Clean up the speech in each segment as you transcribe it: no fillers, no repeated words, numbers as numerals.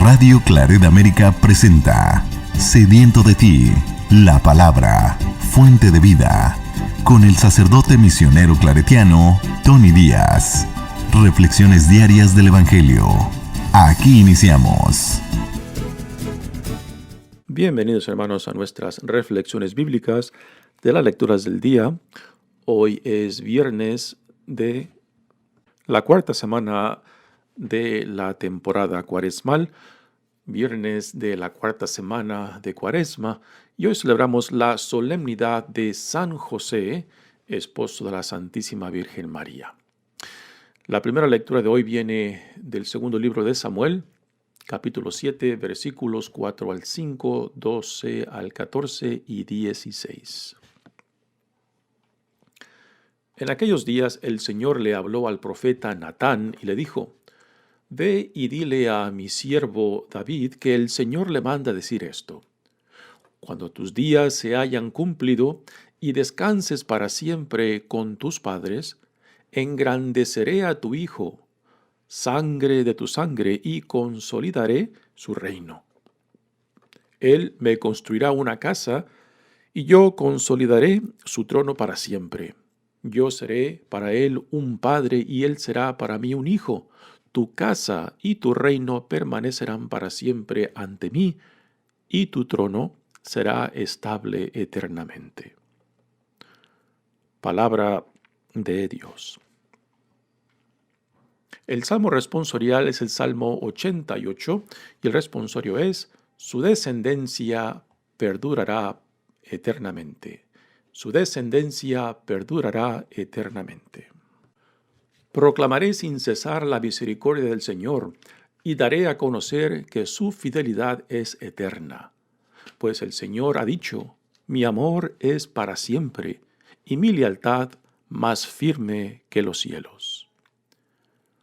Radio Claret América presenta Sediento de ti, la palabra, fuente de vida, con el sacerdote misionero claretiano Tony Díaz. Reflexiones diarias del Evangelio. Aquí iniciamos. Bienvenidos, hermanos, a nuestras reflexiones bíblicas de las lecturas del día. Hoy es viernes de la cuarta semana de la temporada cuaresmal, viernes de la cuarta semana de Cuaresma, y hoy celebramos la solemnidad de San José, esposo de la Santísima Virgen María. La primera lectura de hoy viene del segundo libro de Samuel, capítulo 7, versículos 4 al 5, 12 al 14 y 16. En aquellos días el Señor le habló al profeta Natán y le dijo: Ve y dile a mi siervo David que el Señor le manda decir esto: Cuando tus días se hayan cumplido y descanses para siempre con tus padres, engrandeceré a tu hijo, sangre de tu sangre, y consolidaré su reino. Él me construirá una casa, y yo consolidaré su trono para siempre. Yo seré para él un padre, y él será para mí un hijo. Tu casa y tu reino permanecerán para siempre ante mí, y tu trono será estable eternamente. Palabra de Dios. El salmo responsorial es el Salmo 88 y el responsorio es: su descendencia perdurará eternamente. Su descendencia perdurará eternamente. Proclamaré sin cesar la misericordia del Señor y daré a conocer que su fidelidad es eterna. Pues el Señor ha dicho: mi amor es para siempre y mi lealtad más firme que los cielos.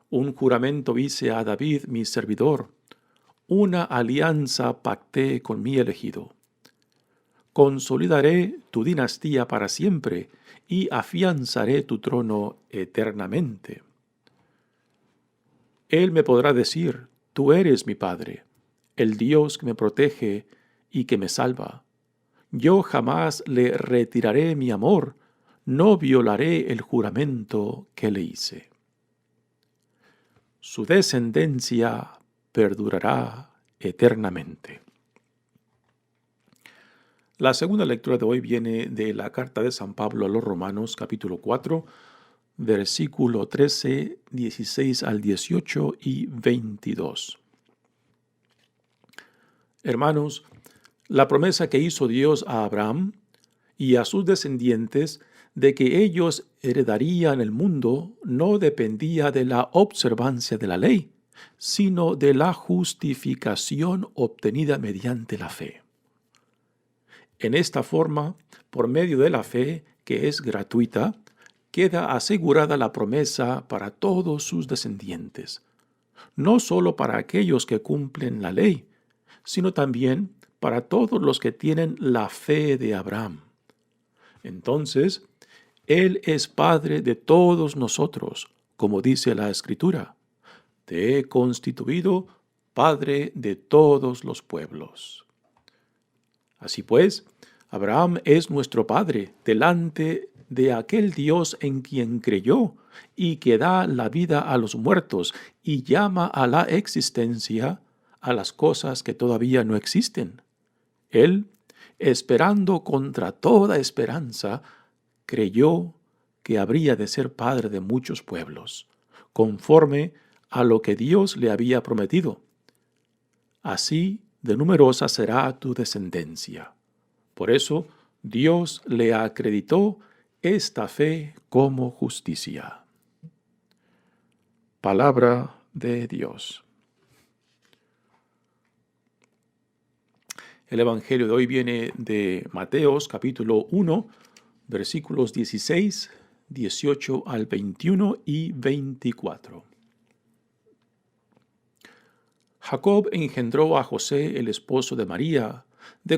Un juramento hice a David mi servidor, una alianza pacté con mi elegido. Consolidaré tu dinastía para siempre y afianzaré tu trono eternamente. Él me podrá decir: tú eres mi Padre, el Dios que me protege y que me salva. Yo jamás le retiraré mi amor, no violaré el juramento que le hice. Su descendencia perdurará eternamente. La segunda lectura de hoy viene de la carta de San Pablo a los Romanos, capítulo 4, versículo 13, 16 al 18 y 22. Hermanos, la promesa que hizo Dios a Abraham y a sus descendientes de que ellos heredarían el mundo no dependía de la observancia de la ley, sino de la justificación obtenida mediante la fe. En esta forma, por medio de la fe, que es gratuita, queda asegurada la promesa para todos sus descendientes, no solo para aquellos que cumplen la ley, sino también para todos los que tienen la fe de Abraham. Entonces, Él es Padre de todos nosotros, como dice la Escritura: te he constituido Padre de todos los pueblos. Así pues, Abraham es nuestro Padre delante de aquel Dios en quien creyó y que da la vida a los muertos y llama a la existencia a las cosas que todavía no existen. Él, esperando contra toda esperanza, creyó que habría de ser padre de muchos pueblos, conforme a lo que Dios le había prometido. Así de numerosa será tu descendencia. Por eso Dios le acreditó esta fe como justicia. Palabra de Dios. El Evangelio de hoy viene de Mateos, capítulo 1, versículos 16, 18 al 21 y 24. Jacob engendró a José, el esposo de María, de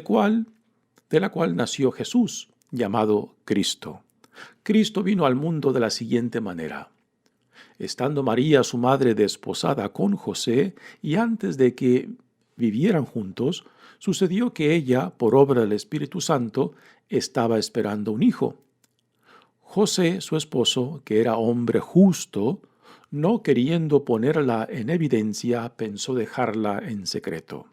la cual nació Jesús, llamado Cristo. Cristo vino al mundo de la siguiente manera. Estando María, su madre, desposada con José, y antes de que vivieran juntos, sucedió que ella, por obra del Espíritu Santo, estaba esperando un hijo. José, su esposo, que era hombre justo, no queriendo ponerla en evidencia, pensó dejarla en secreto.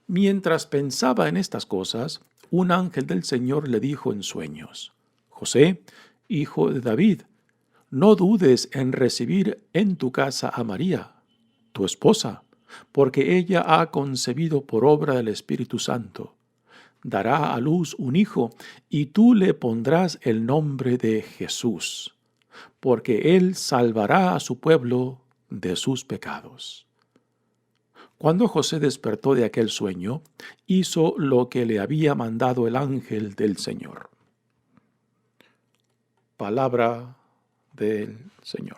Mientras pensaba en estas cosas, un ángel del Señor le dijo en sueños: José, hijo de David, no dudes en recibir en tu casa a María, tu esposa, porque ella ha concebido por obra del Espíritu Santo. Dará a luz un hijo, y tú le pondrás el nombre de Jesús, porque él salvará a su pueblo de sus pecados. Cuando José despertó de aquel sueño, hizo lo que le había mandado el ángel del Señor. Palabra del Señor.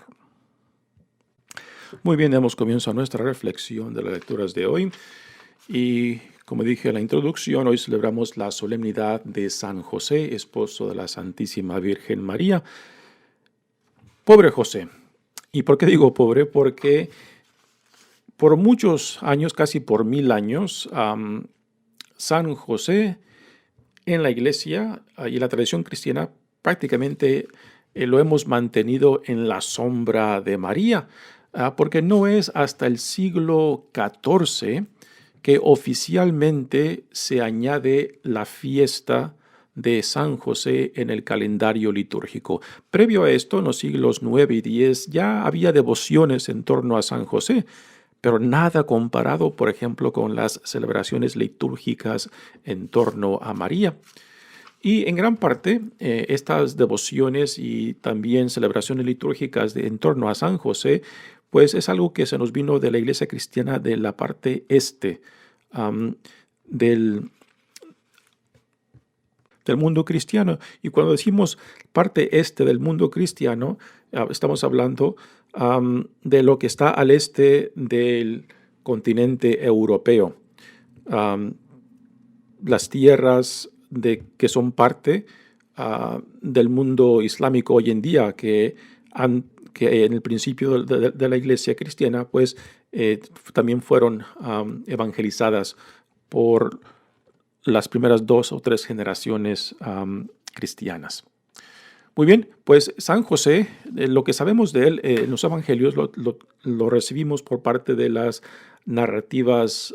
Muy bien, damos comienzo a nuestra reflexión de las lecturas de hoy. Y como dije en la introducción, hoy celebramos la solemnidad de San José, esposo de la Santísima Virgen María. Pobre José. ¿Y por qué digo pobre? Porque por muchos años, casi por 1000 años, San José en la Iglesia y la tradición cristiana prácticamente lo hemos mantenido en la sombra de María, porque no es hasta el siglo XIV que oficialmente se añade la fiesta de San José en el calendario litúrgico. Previo a esto, en los siglos IX y X, ya había devociones en torno a San José, pero nada comparado, por ejemplo, con las celebraciones litúrgicas en torno a María. Y en gran parte, estas devociones y también celebraciones litúrgicas en torno a San José, pues es algo que se nos vino de la Iglesia cristiana de la parte este del mundo cristiano. Y cuando decimos parte este del mundo cristiano, estamos hablando de lo que está al este del continente europeo. Las tierras que son parte del mundo islámico hoy en día, que en el principio de la Iglesia cristiana, pues también fueron evangelizadas por las primeras 2 o 3 generaciones cristianas. Muy bien, pues San José, lo que sabemos de él en los evangelios lo recibimos por parte de las narrativas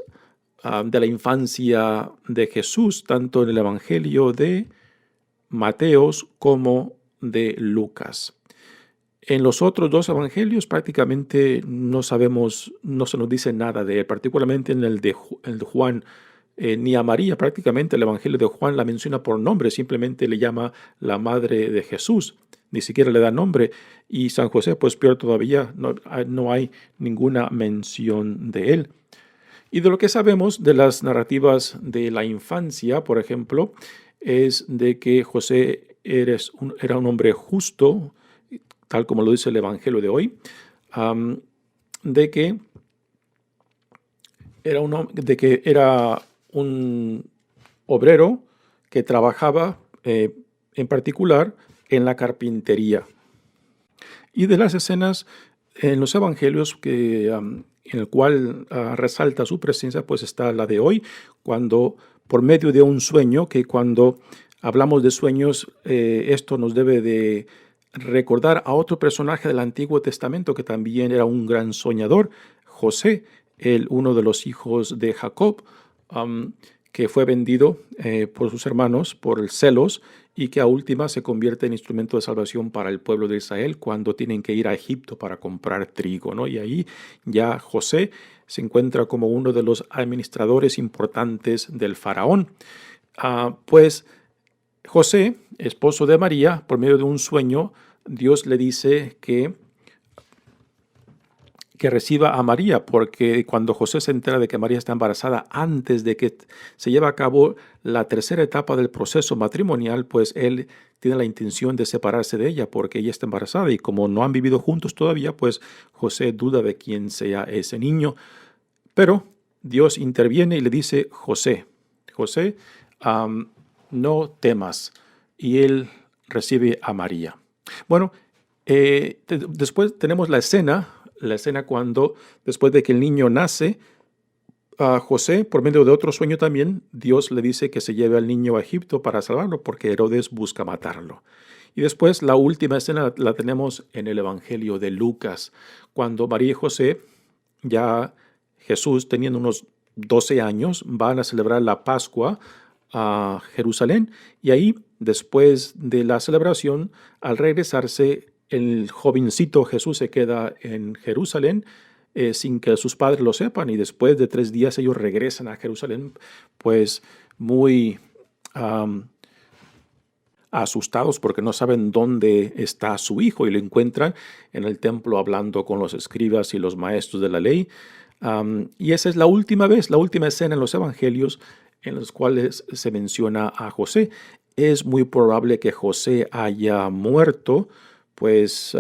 de la infancia de Jesús, tanto en el evangelio de Mateos como de Lucas. En los otros 2 evangelios prácticamente no se nos dice nada de él, particularmente en el de Juan. Ni a María, prácticamente el Evangelio de Juan la menciona por nombre, simplemente le llama la madre de Jesús, ni siquiera le da nombre. Y San José, pues peor todavía, no hay ninguna mención de él. Y de lo que sabemos de las narrativas de la infancia, por ejemplo, es de que José era un hombre justo, tal como lo dice el Evangelio de hoy, de que era un obrero que trabajaba en particular en la carpintería. Y de las escenas en los evangelios en el cual resalta su presencia, pues está la de hoy, cuando por medio de un sueño, que cuando hablamos de sueños, esto nos debe de recordar a otro personaje del Antiguo Testamento que también era un gran soñador, José, uno de los hijos de Jacob, que fue vendido por sus hermanos por celos y que a última se convierte en instrumento de salvación para el pueblo de Israel cuando tienen que ir a Egipto para comprar trigo, ¿no? Y ahí ya José se encuentra como uno de los administradores importantes del faraón. Pues José, esposo de María, por medio de un sueño, Dios le dice que reciba a María, porque cuando José se entera de que María está embarazada, antes de que se lleve a cabo la tercera etapa del proceso matrimonial, pues él tiene la intención de separarse de ella porque ella está embarazada y como no han vivido juntos todavía, pues José duda de quién sea ese niño. Pero Dios interviene y le dice: José, no temas. Y él recibe a María. Bueno, después tenemos la escena cuando, después de que el niño nace, a José, por medio de otro sueño también, Dios le dice que se lleve al niño a Egipto para salvarlo, porque Herodes busca matarlo. Y después la última escena la tenemos en el Evangelio de Lucas, cuando María y José, ya Jesús teniendo unos 12 años, van a celebrar la Pascua a Jerusalén, y ahí, después de la celebración, al regresarse, el jovencito Jesús se queda en Jerusalén sin que sus padres lo sepan, y después de 3 días ellos regresan a Jerusalén, pues muy asustados porque no saben dónde está su hijo, y lo encuentran en el templo hablando con los escribas y los maestros de la ley. Y esa es la última vez, la última escena en los evangelios en los cuales se menciona a José. Es muy probable que José haya muerto, pues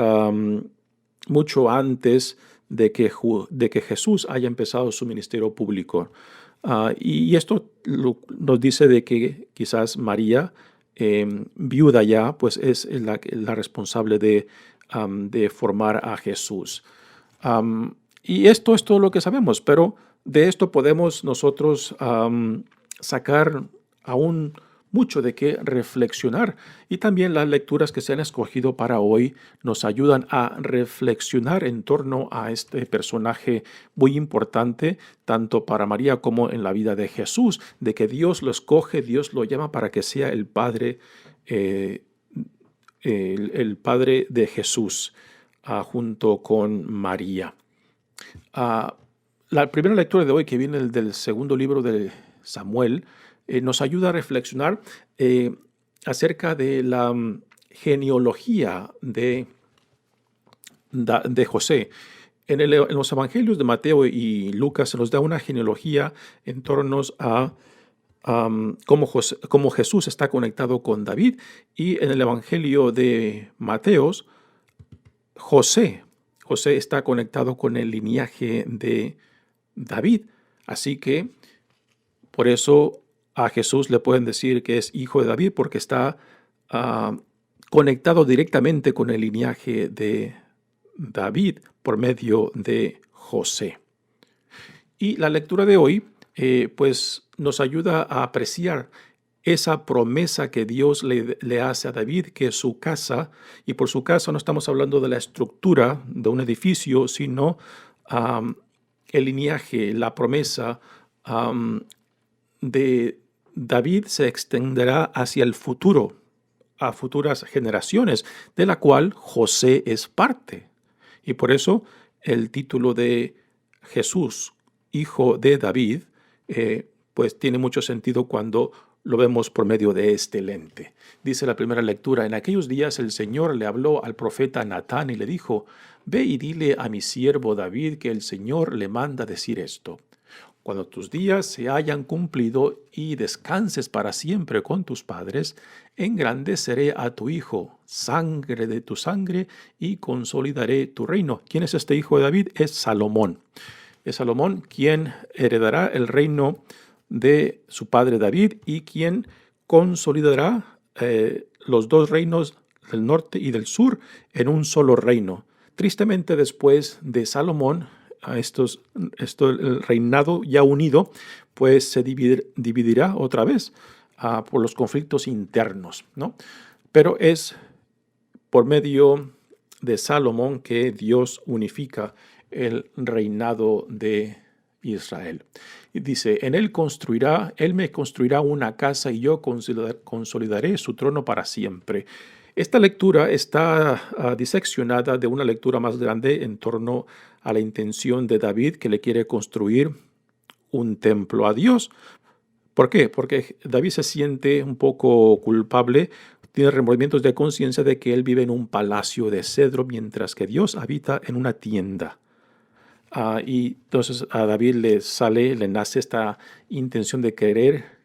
mucho antes de que Jesús haya empezado su ministerio público. Y esto nos dice de que quizás María, viuda ya, pues es la responsable de formar a Jesús. Y esto es todo lo que sabemos, pero de esto podemos nosotros sacar aún mucho de qué reflexionar. Y también las lecturas que se han escogido para hoy nos ayudan a reflexionar en torno a este personaje muy importante, tanto para María como en la vida de Jesús, de que Dios lo escoge, Dios lo llama para que sea el Padre, el Padre de Jesús, junto con María. La primera lectura de hoy, que viene del segundo libro de Samuel, nos ayuda a reflexionar acerca de la genealogía de José. En los evangelios de Mateo y Lucas se nos da una genealogía en torno a cómo Jesús está conectado con David, y en el evangelio de Mateo, José está conectado con el linaje de David. Así que por eso a Jesús le pueden decir que es hijo de David, porque está conectado directamente con el linaje de David por medio de José. Y la lectura de hoy pues nos ayuda a apreciar esa promesa que Dios le hace a David, que su casa, y por su casa no estamos hablando de la estructura de un edificio, sino el linaje, la promesa de David se extenderá hacia el futuro, a futuras generaciones, de la cual José es parte. Y por eso el título de Jesús, hijo de David, pues tiene mucho sentido cuando lo vemos por medio de este lente. Dice la primera lectura: en aquellos días el Señor le habló al profeta Natán y le dijo: ve y dile a mi siervo David que el Señor le manda decir esto: cuando tus días se hayan cumplido y descanses para siempre con tus padres, engrandeceré a tu hijo, sangre de tu sangre, y consolidaré tu reino. ¿Quién es este hijo de David? Es Salomón. Es Salomón quien heredará el reino de su padre David y quien consolidará los dos reinos del norte y del sur en un solo reino. Tristemente, después de Salomón, el reinado ya unido, pues se dividirá otra vez por los conflictos internos, ¿no? Pero es por medio de Salomón que Dios unifica el reinado de Israel. Y dice: él me construirá una casa y yo consolidaré su trono para siempre. Esta lectura está diseccionada de una lectura más grande en torno a la intención de David, que le quiere construir un templo a Dios. ¿Por qué? Porque David se siente un poco culpable, tiene remordimientos de conciencia de que él vive en un palacio de cedro, mientras que Dios habita en una tienda. Y entonces a David le nace esta intención de querer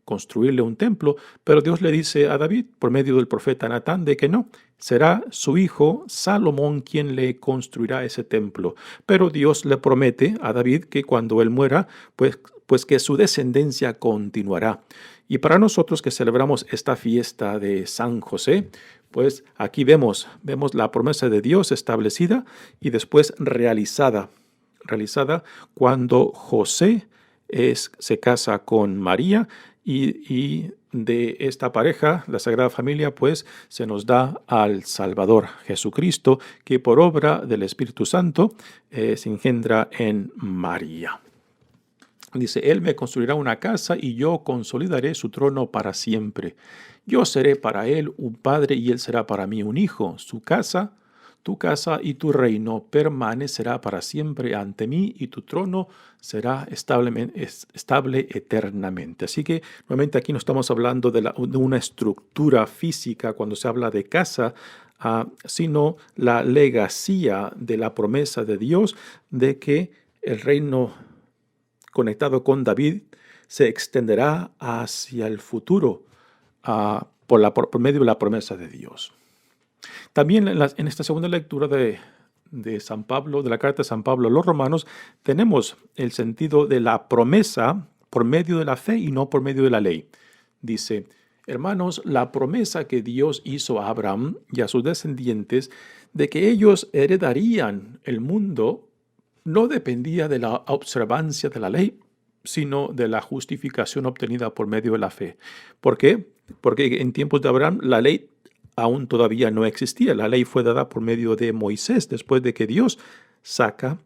construirle un templo, pero Dios le dice a David, por medio del profeta Natán, de que no, será su hijo Salomón quien le construirá ese templo. Pero Dios le promete a David que cuando él muera, pues que su descendencia continuará. Y para nosotros que celebramos esta fiesta de San José, pues aquí vemos la promesa de Dios establecida y después realizada cuando José se casa con María y de esta pareja, la Sagrada Familia, pues se nos da al Salvador Jesucristo, que por obra del Espíritu Santo se engendra en María. Dice, Él me construirá una casa y yo consolidaré su trono para siempre. Yo seré para Él un padre y Él será para mí un hijo. Su casa, tu casa y tu reino permanecerá para siempre ante mí y tu trono será estable eternamente. Así que nuevamente aquí no estamos hablando de una estructura física cuando se habla de casa, sino la legacía de la promesa de Dios de que el reino conectado con David se extenderá hacia el futuro por medio de la promesa de Dios. También en esta segunda lectura de San Pablo, de la carta de San Pablo a los romanos, tenemos el sentido de la promesa por medio de la fe y no por medio de la ley. Dice, hermanos, la promesa que Dios hizo a Abraham y a sus descendientes de que ellos heredarían el mundo no dependía de la observancia de la ley, sino de la justificación obtenida por medio de la fe. ¿Por qué? Porque en tiempos de Abraham la ley aún todavía no existía. La ley fue dada por medio de Moisés, después de que Dios saca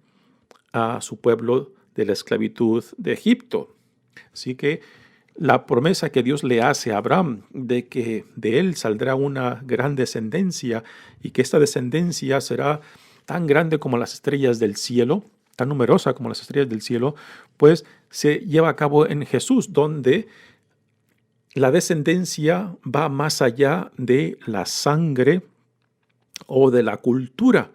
a su pueblo de la esclavitud de Egipto. Así que la promesa que Dios le hace a Abraham de que de él saldrá una gran descendencia y que esta descendencia será tan grande como las estrellas del cielo, tan numerosa como las estrellas del cielo, pues se lleva a cabo en Jesús, donde la descendencia va más allá de la sangre o de la cultura,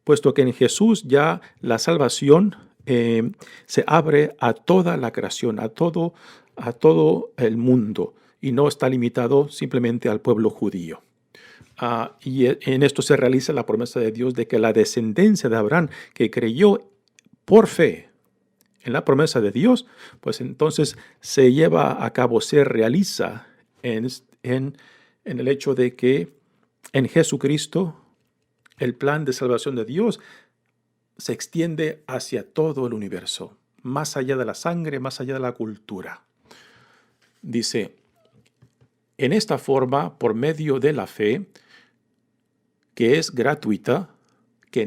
puesto que en Jesús ya la salvación se abre a toda la creación, a todo el mundo, y no está limitado simplemente al pueblo judío. Y en esto se realiza la promesa de Dios de que la descendencia de Abraham, que creyó por fe en la promesa de Dios, pues entonces se lleva a cabo, se realiza en el hecho de que en Jesucristo el plan de salvación de Dios se extiende hacia todo el universo, más allá de la sangre, más allá de la cultura. Dice, en esta forma, por medio de la fe, que es gratuita, que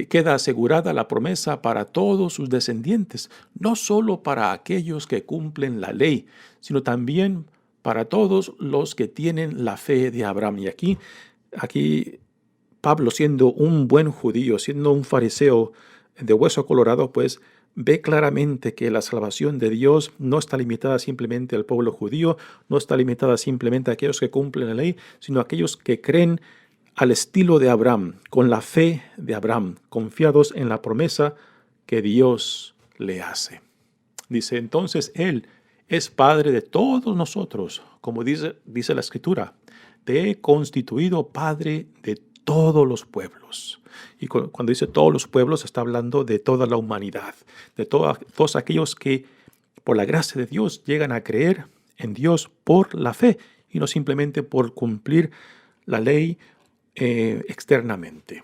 queda asegurada la promesa para todos sus descendientes, no solo para aquellos que cumplen la ley, sino también para todos los que tienen la fe de Abraham. Y aquí Pablo, siendo un buen judío, siendo un fariseo de hueso colorado, pues ve claramente que la salvación de Dios no está limitada simplemente al pueblo judío, no está limitada simplemente a aquellos que cumplen la ley, sino a aquellos que creen al estilo de Abraham, con la fe de Abraham, confiados en la promesa que Dios le hace. Dice, entonces Él es Padre de todos nosotros, como dice la Escritura, te he constituido Padre de todos los pueblos. Y cuando dice todos los pueblos, está hablando de toda la humanidad, de todos aquellos que por la gracia de Dios llegan a creer en Dios por la fe y no simplemente por cumplir la ley externamente.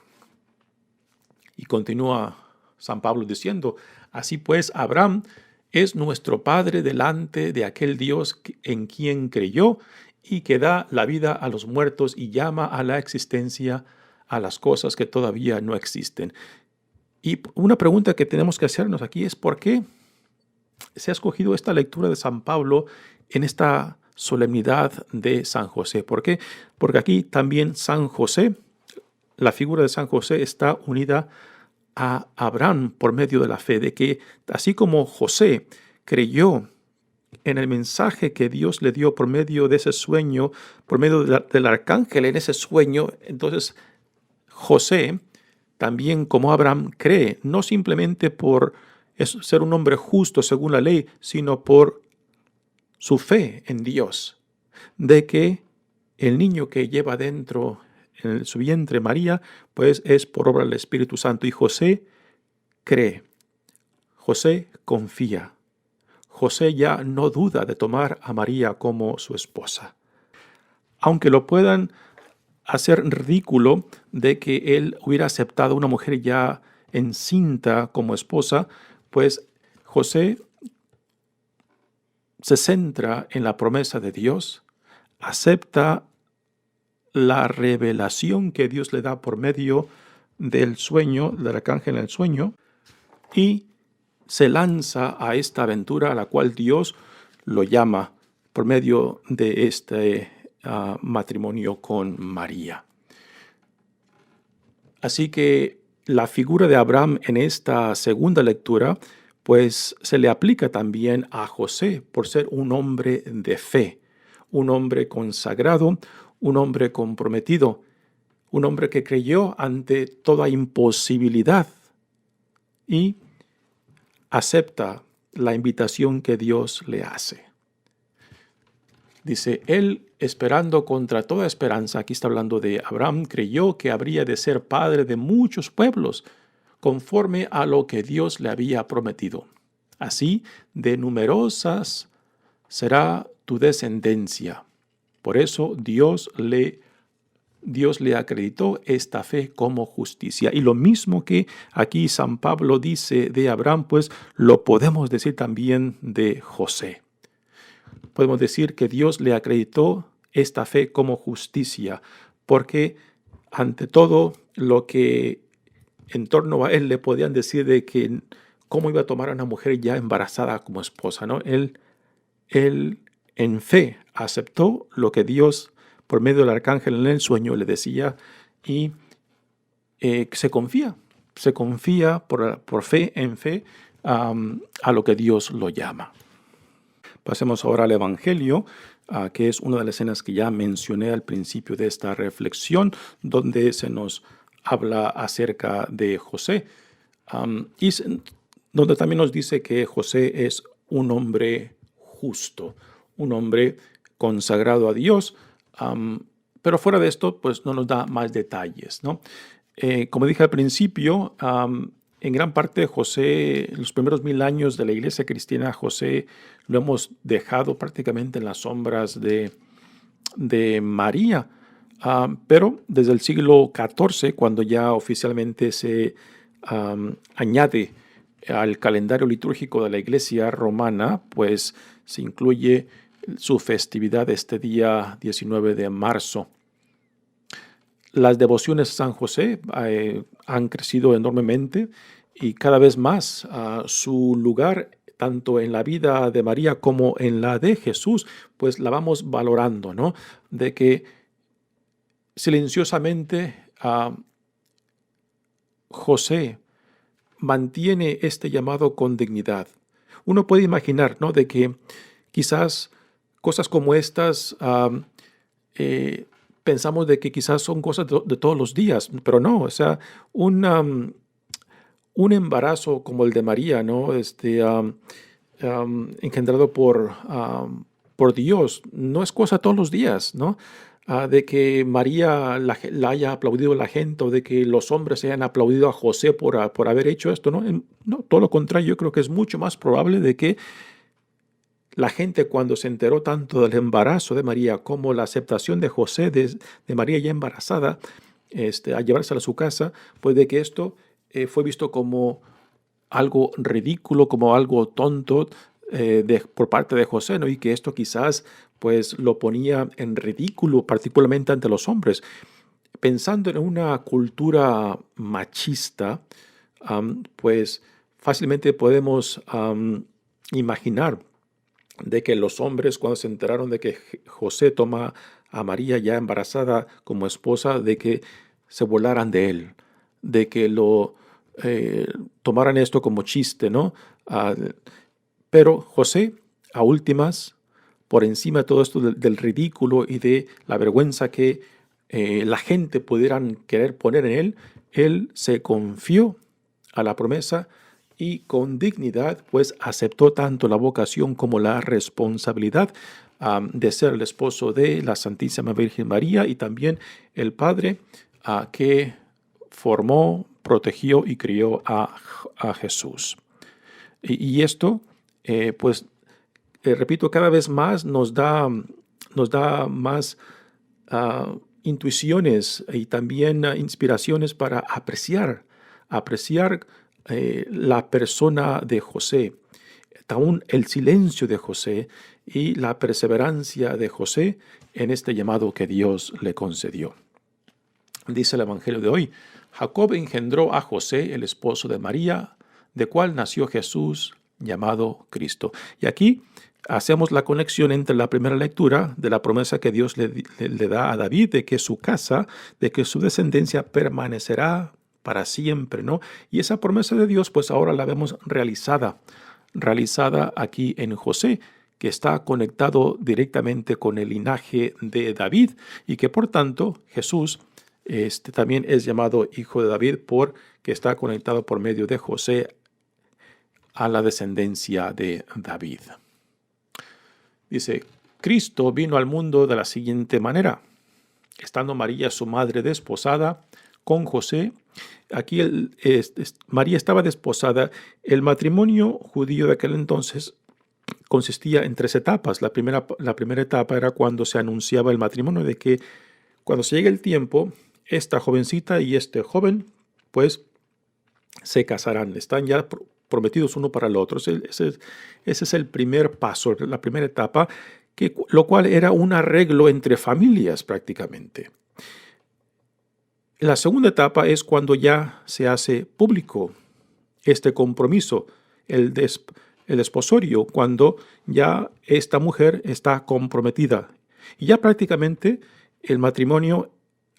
Y continúa San Pablo diciendo, así pues Abraham es nuestro Padre delante de aquel Dios en quien creyó y que da la vida a los muertos y llama a la existencia a las cosas que todavía no existen. Y una pregunta que tenemos que hacernos aquí es ¿por qué se ha escogido esta lectura de San Pablo en esta solemnidad de San José? ¿Por qué? Porque aquí también San José, la figura de San José está unida a Abraham por medio de la fe, de que así como José creyó en el mensaje que Dios le dio por medio de ese sueño, por medio del arcángel en ese sueño, entonces José también como Abraham cree, no simplemente por ser un hombre justo según la ley, sino por su fe en Dios, de que el niño que lleva dentro en su vientre María, pues es por obra del Espíritu Santo. Y José cree, José confía, José ya no duda de tomar a María como su esposa. Aunque lo puedan hacer ridículo de que él hubiera aceptado a una mujer ya encinta como esposa, pues José se centra en la promesa de Dios, acepta la revelación que Dios le da por medio del sueño, del arcángel en el sueño, y se lanza a esta aventura a la cual Dios lo llama por medio de este matrimonio con María. Así que la figura de Abraham en esta segunda lectura, pues se le aplica también a José por ser un hombre de fe, un hombre consagrado, un hombre comprometido, un hombre que creyó ante toda imposibilidad y acepta la invitación que Dios le hace. Dice, él esperando contra toda esperanza, aquí está hablando de Abraham, creyó que habría de ser padre de muchos pueblos, conforme a lo que Dios le había prometido. Así, de numerosas será tu descendencia. Por eso Dios le acreditó esta fe como justicia. Y lo mismo que aquí San Pablo dice de Abraham, pues lo podemos decir también de José. Podemos decir que Dios le acreditó esta fe como justicia, porque ante todo lo que en torno a él le podían decir de que cómo iba a tomar a una mujer ya embarazada como esposa, ¿no? Él en fe aceptó lo que Dios por medio del arcángel en el sueño le decía y se confía por fe en fe a lo que Dios lo llama. Pasemos ahora al Evangelio, que es una de las escenas que ya mencioné al principio de esta reflexión, donde se nos habla acerca de José, donde también nos dice que José es un hombre justo, un hombre consagrado a Dios, pero fuera de esto, pues no nos da más detalles, ¿no? Como dije al principio, en gran parte José, los primeros 1000 años de la iglesia cristiana, José lo hemos dejado prácticamente en las sombras de María. Pero desde el siglo XIV, cuando ya oficialmente se añade al calendario litúrgico de la iglesia romana, pues se incluye su festividad este día 19 de marzo. Las devociones a San José han crecido enormemente y cada vez más su lugar, tanto en la vida de María como en la de Jesús, pues la vamos valorando, ¿no? De que silenciosamente José mantiene este llamado con dignidad. Uno puede imaginar, ¿no?, de que quizás cosas como estas pensamos de que quizás son cosas de todos los días, pero no, o sea, un embarazo como el de María, ¿no?, engendrado por Dios, no es cosa de todos los días, ¿no? De que María la haya aplaudido la gente o de que los hombres hayan aplaudido a José por haber hecho esto, ¿no? No, todo lo contrario, yo creo que es mucho más probable de que la gente, cuando se enteró tanto del embarazo de María como la aceptación de José de María ya embarazada, a llevársela a su casa, pues de que esto fue visto como algo ridículo, como algo tonto por parte de José, ¿no? Y que esto quizás pues lo ponía en ridículo, particularmente ante los hombres. Pensando en una cultura machista, pues fácilmente podemos imaginar de que los hombres, cuando se enteraron de que José toma a María ya embarazada como esposa, de que se burlaran de él, de que lo tomaran esto como chiste, ¿no? Pero José, a últimas, por encima de todo esto del ridículo y de la vergüenza que la gente pudieran querer poner en él se confió a la promesa y con dignidad pues aceptó tanto la vocación como la responsabilidad de ser el esposo de la Santísima Virgen María y también el padre que formó, protegió y crió a Jesús. Y esto pues repito, cada vez más nos da más intuiciones y también inspiraciones para apreciar la persona de José, aún el silencio de José y la perseverancia de José en este llamado que Dios le concedió. Dice el Evangelio de hoy: Jacob engendró a José, el esposo de María, de cual nació Jesús, llamado Cristo. Y aquí hacemos la conexión entre la primera lectura de la promesa que Dios le da a David de que su casa, de que su descendencia permanecerá para siempre, ¿no? Y esa promesa de Dios, pues ahora la vemos realizada aquí en José, que está conectado directamente con el linaje de David y que por tanto Jesús también es llamado hijo de David porque está conectado por medio de José a la descendencia de David. Dice, Cristo vino al mundo de la siguiente manera. Estando María, su madre, desposada con José. Aquí María estaba desposada. El matrimonio judío de aquel entonces consistía en 3 etapas. La primera etapa era cuando se anunciaba el matrimonio, de que cuando se llegue el tiempo, esta jovencita y este joven, pues, se casarán. Están ya prometidos uno para el otro. Ese es el primer paso, la primera etapa, lo cual era un arreglo entre familias prácticamente. La segunda etapa es cuando ya se hace público este compromiso, el desposorio, cuando ya esta mujer está comprometida. Y ya prácticamente el matrimonio,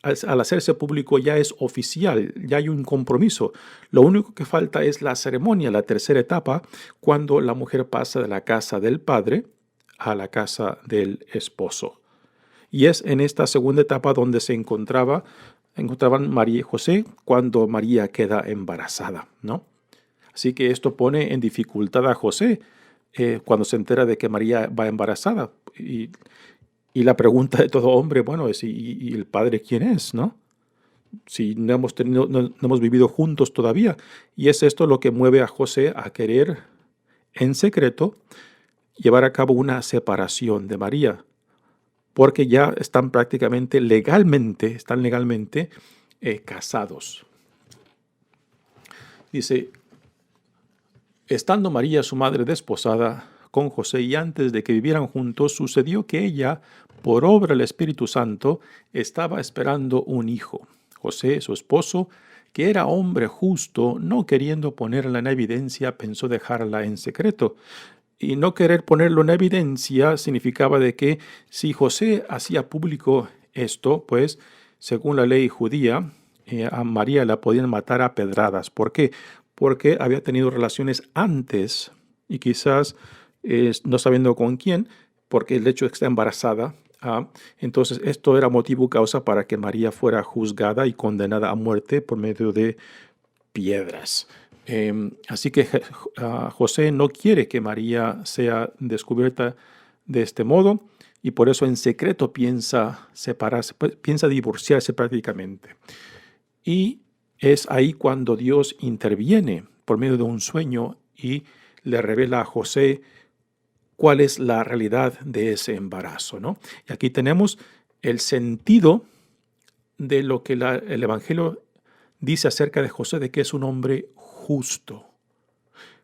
al hacerse público, ya es oficial, ya hay un compromiso. Lo único que falta es la ceremonia, la tercera etapa, cuando la mujer pasa de la casa del padre a la casa del esposo. Y es en esta segunda etapa donde se encontraban María y José cuando María queda embarazada, ¿no? Así que esto pone en dificultad a José cuando se entera de que María va embarazada. Y la pregunta de todo hombre, bueno, es ¿y el padre quién es, no? Si no hemos vivido juntos todavía. Y es esto lo que mueve a José a querer, en secreto, llevar a cabo una separación de María, porque ya están prácticamente legalmente casados. Dice, estando María, su madre, desposada con José, y antes de que vivieran juntos, sucedió que ella, por obra del Espíritu Santo, estaba esperando un hijo. José, su esposo, que era hombre justo, no queriendo ponerla en evidencia, pensó dejarla en secreto. Y no querer ponerlo en evidencia significaba de que si José hacía público esto, pues, según la ley judía, a María la podían matar a pedradas. ¿Por qué? Porque había tenido relaciones antes y quizás no sabiendo con quién, porque el hecho de que está embarazada. Entonces esto era motivo causa para que María fuera juzgada y condenada a muerte por medio de piedras. Así que José no quiere que María sea descubierta de este modo y por eso en secreto piensa separarse, piensa divorciarse prácticamente. Y es ahí cuando Dios interviene por medio de un sueño y le revela a José cuál es la realidad de ese embarazo, ¿no? Y aquí tenemos el sentido de lo que el Evangelio dice acerca de José, de que es un hombre justo.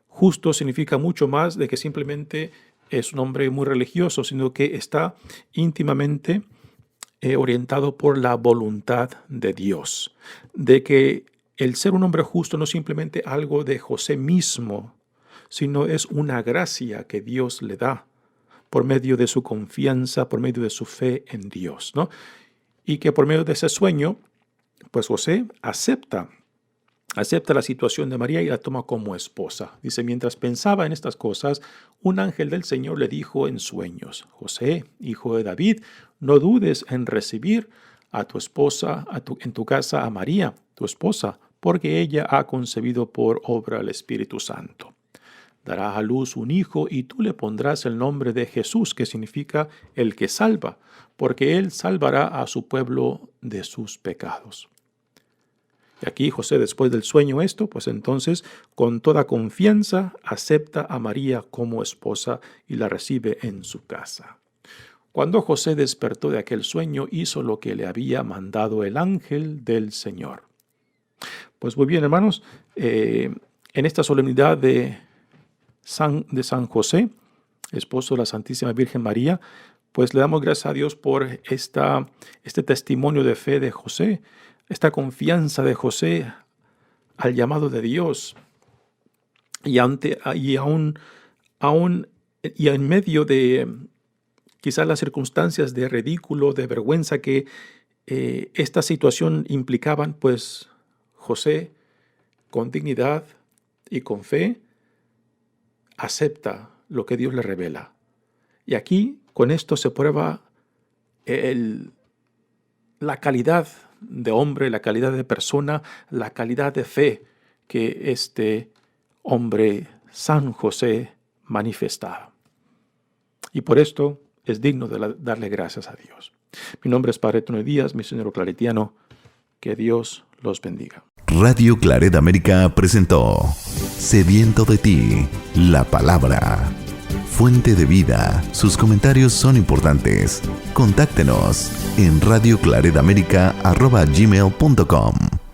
Justo significa mucho más de que simplemente es un hombre muy religioso, sino que está íntimamente orientado por la voluntad de Dios. De que el ser un hombre justo no es simplemente algo de José mismo, sino es una gracia que Dios le da por medio de su confianza, por medio de su fe en Dios, ¿no? Y que por medio de ese sueño, pues José acepta la situación de María y la toma como esposa. Dice, mientras pensaba en estas cosas, un ángel del Señor le dijo en sueños, José, hijo de David, no dudes en recibir a tu esposa en tu casa a María, tu esposa, porque ella ha concebido por obra del Espíritu Santo. Dará a luz un hijo y tú le pondrás el nombre de Jesús, que significa el que salva, porque él salvará a su pueblo de sus pecados. Y aquí José, después del sueño pues entonces con toda confianza acepta a María como esposa y la recibe en su casa. Cuando José despertó de aquel sueño, hizo lo que le había mandado el ángel del Señor. Pues muy bien, hermanos, En esta solemnidad de San José, esposo de la Santísima Virgen María, pues le damos gracias a Dios por este testimonio de fe de José, esta confianza de José al llamado de Dios. Y en medio de quizás las circunstancias de ridículo, de vergüenza que esta situación implicaban, pues José, con dignidad y con fe, acepta lo que Dios le revela. Y aquí, con esto se prueba la calidad de hombre, la calidad de persona, la calidad de fe que este hombre, San José, manifestaba. Y por esto es digno de darle gracias a Dios. Mi nombre es Padre Tony Díaz, misionero claretiano. Que Dios los bendiga. Radio Claret América presentó Sediento de ti, la palabra. Fuente de vida. Sus comentarios son importantes. Contáctenos en radioclaretamerica@gmail.com.